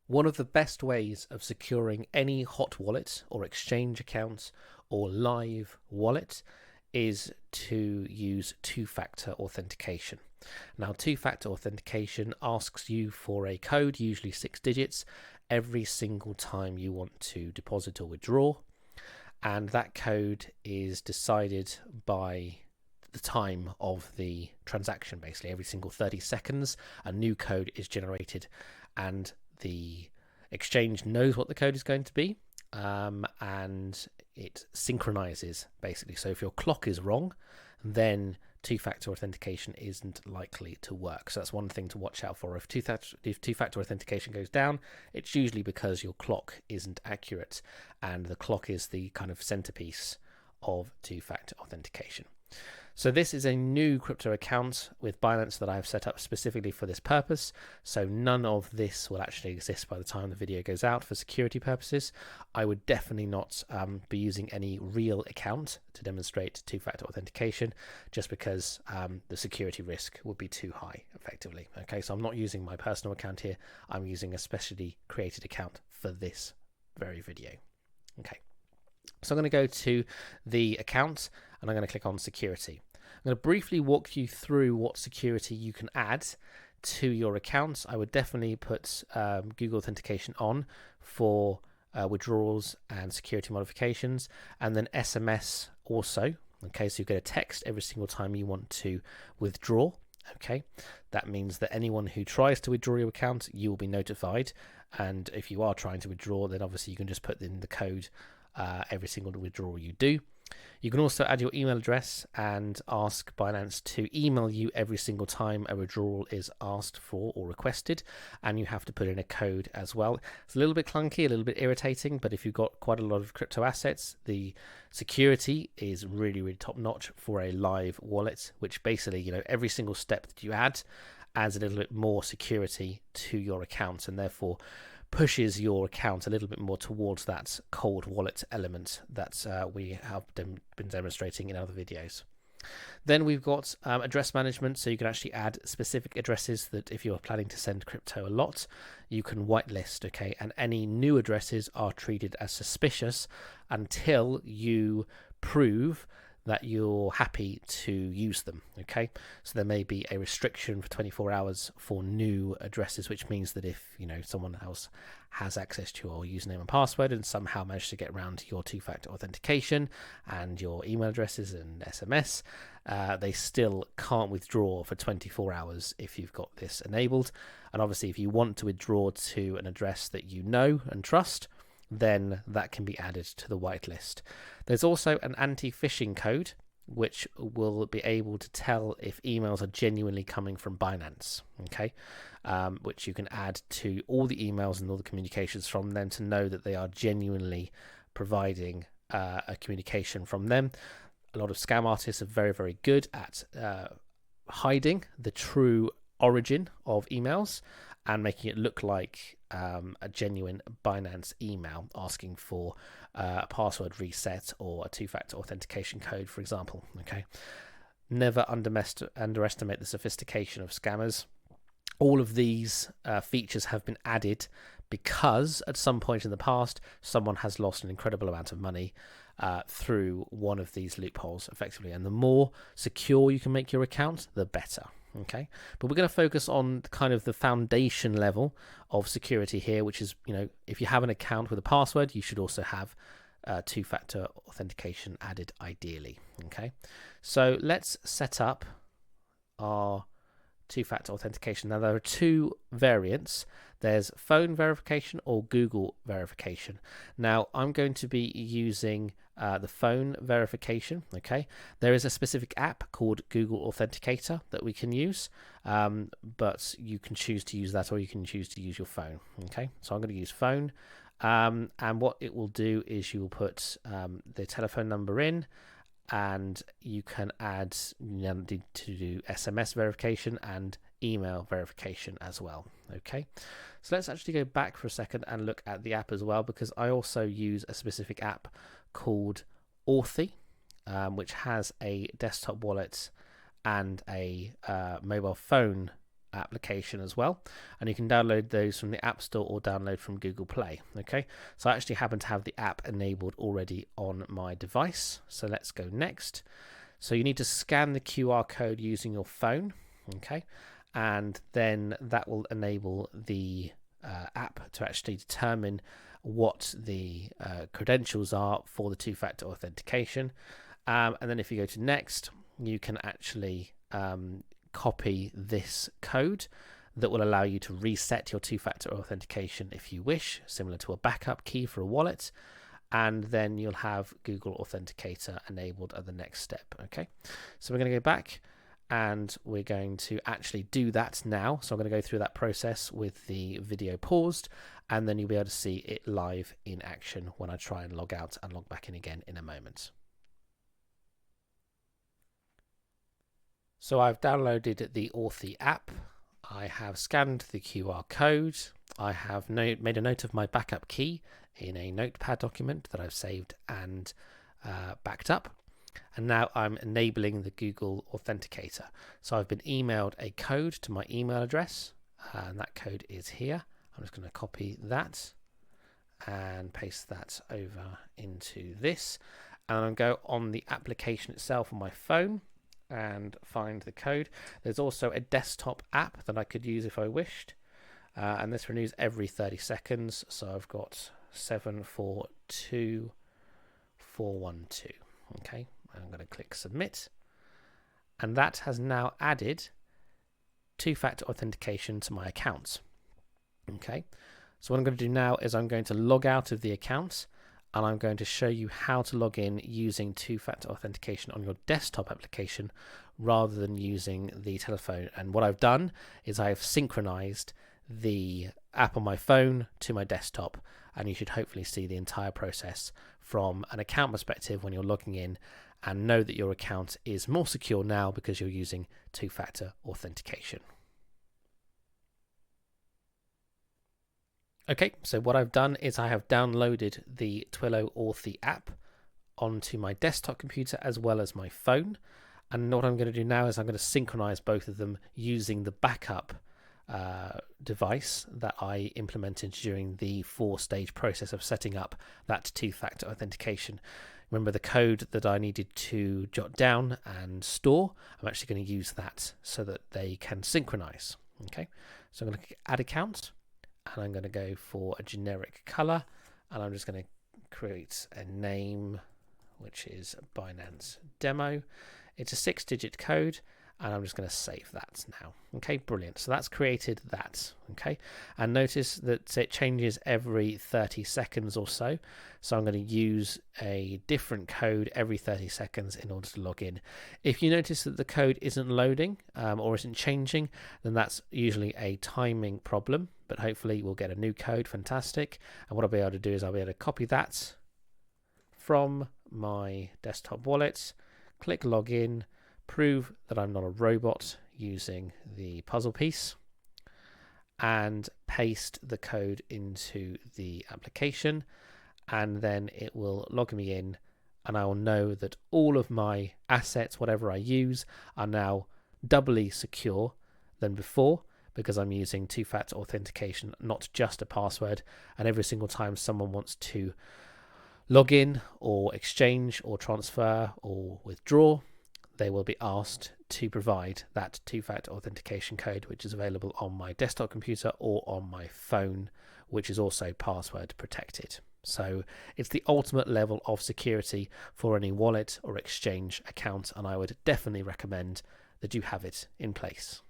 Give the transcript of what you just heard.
One of the best ways of securing any hot wallet or exchange account or live wallet is to use two-factor authentication. Now, two-factor authentication asks you for a code, usually 6 digits, every single time you want to deposit or withdraw. And that code is decided by the time of the transaction. Basically, every single 30 seconds, a new code is generated, and the exchange knows what the code is going to be, and it synchronizes basically. So if your clock is wrong, then two-factor authentication isn't likely to work. So that's one thing to watch out for. If two-factor authentication goes down, it's usually because your clock isn't accurate, and the clock is the kind of centerpiece of two-factor authentication. So this is a new crypto account with Binance that I have set up specifically for this purpose. So none of this will actually exist by the time the video goes out for security purposes. I would definitely not be using any real account to demonstrate two-factor authentication, just because the security risk would be too high effectively. Okay, so I'm not using my personal account here. I'm using a specially created account for this very video. Okay, so I'm going to go to the account and I'm going to click on security. I'm going to briefly walk you through what security you can add to your accounts. I would definitely put Google Authentication on for withdrawals and security modifications, and then SMS also. Okay, so you get a text every single time you want to withdraw. Okay, that means that anyone who tries to withdraw your account, you will be notified. And if you are trying to withdraw, then obviously you can just put in the code every single withdrawal you do. You can also add your email address and ask Binance to email you every single time a withdrawal is asked for or requested, and you have to put in a code as well. It's a little bit clunky, a little bit irritating, but if you've got quite a lot of crypto assets, the security is really, really top notch for a live wallet, which basically, you know, every single step that you add adds a little bit more security to your account, and therefore pushes your account a little bit more towards that cold wallet element that we have been demonstrating in other videos. Then we've got address management, so you can actually add specific addresses that if you're planning to send crypto a lot, you can whitelist, okay? And any new addresses are treated as suspicious until you prove that you're happy to use them, okay? So there may be a restriction for 24 hours for new addresses, which means that if, you know, someone else has access to your username and password and somehow managed to get around your two-factor authentication and your email addresses and SMS, they still can't withdraw for 24 hours if you've got this enabled. And obviously, if you want to withdraw to an address that you know and trust, then that can be added to the whitelist. There's also an anti-phishing code, which will be able to tell if emails are genuinely coming from Binance, okay? Which you can add to all the emails and all the communications from them to know that they are genuinely providing a communication from them. A lot of scam artists are very, very good at hiding the true origin of emails and making it look like a genuine Binance email asking for a password reset or a two-factor authentication code, for example. Okay, never underestimate the sophistication of scammers. All of these features have been added because at some point in the past, someone has lost an incredible amount of money through one of these loopholes, effectively. And the more secure you can make your account, the better. Okay, but we're going to focus on kind of the foundation level of security here, which is, you know, if you have an account with a password, you should also have two-factor authentication added ideally. Okay, so let's set up our two-factor authentication. Now, there are two variants. There's phone verification or Google verification. Now, I'm going to be using the phone verification. Okay, there is a specific app called Google Authenticator that we can use, but you can choose to use that or you can choose to use your phone. Okay, so I'm going to use phone, and what it will do is you will put the telephone number in, and you can add to do SMS verification and email verification as well. Okay, so let's actually go back for a second and look at the app as well, because I also use a specific app called Authy, which has a desktop wallet and a mobile phone application as well, and you can download those from the App Store or download from Google Play. Okay, so I actually happen to have the app enabled already on my device, so let's go next. So you need to scan the QR code using your phone, okay, and then that will enable the app to actually determine what the credentials are for the two-factor authentication. And then if you go to next, you can actually copy this code that will allow you to reset your two-factor authentication if you wish, similar to a backup key for a wallet, and then you'll have Google Authenticator enabled at the next step. Okay, so we're going to go back and we're going to actually do that now. So I'm going to go through that process with the video paused, and then you'll be able to see it live in action when I try and log out and log back in again in a moment. So I've downloaded the Authy app. I have scanned the QR code. I have made a note of my backup key in a notepad document that I've saved and backed up. And now I'm enabling the Google Authenticator. So I've been emailed a code to my email address, and that code is here. I'm just going to copy that and paste that over into this. And I'll go on the application itself on my phone and find the code. There's also a desktop app that I could use if I wished, and this renews every 30 seconds. So I've got 742412. Okay, I'm going to click submit, and that has now added two-factor authentication to my account. Okay, so what I'm going to do now is I'm going to log out of the account, and I'm going to show you how to log in using two-factor authentication on your desktop application rather than using the telephone. And what I've done is I've synchronized the app on my phone to my desktop, and you should hopefully see the entire process from an account perspective when you're logging in, and know that your account is more secure now because you're using two-factor authentication. Okay, so what I've done is I have downloaded the Twilio Authy app onto my desktop computer as well as my phone. And what I'm going to do now is I'm going to synchronize both of them using the backup device that I implemented during the 4-stage process of setting up that two-factor authentication. Remember the code that I needed to jot down and store? I'm actually going to use that so that they can synchronize. Okay, so I'm going to add account, and I'm going to go for a generic color, and I'm just going to create a name which is Binance Demo. It's a 6-digit code, and I'm just going to save that now. Okay, brilliant. So that's created that. Okay, and notice that it changes every 30 seconds or so. So I'm going to use a different code every 30 seconds in order to log in. If you notice that the code isn't loading or isn't changing, then that's usually a timing problem, but hopefully we'll get a new code. Fantastic. And what I'll be able to do is I'll be able to copy that from my desktop wallet, click login, prove that I'm not a robot using the puzzle piece, and paste the code into the application, and then it will log me in, and I will know that all of my assets, whatever I use, are now doubly secure than before, because I'm using two-factor authentication, not just a password. And every single time someone wants to log in or exchange or transfer or withdraw, they will be asked to provide that two-factor authentication code, which is available on my desktop computer or on my phone, which is also password protected. So it's the ultimate level of security for any wallet or exchange account, and I would definitely recommend that you have it in place.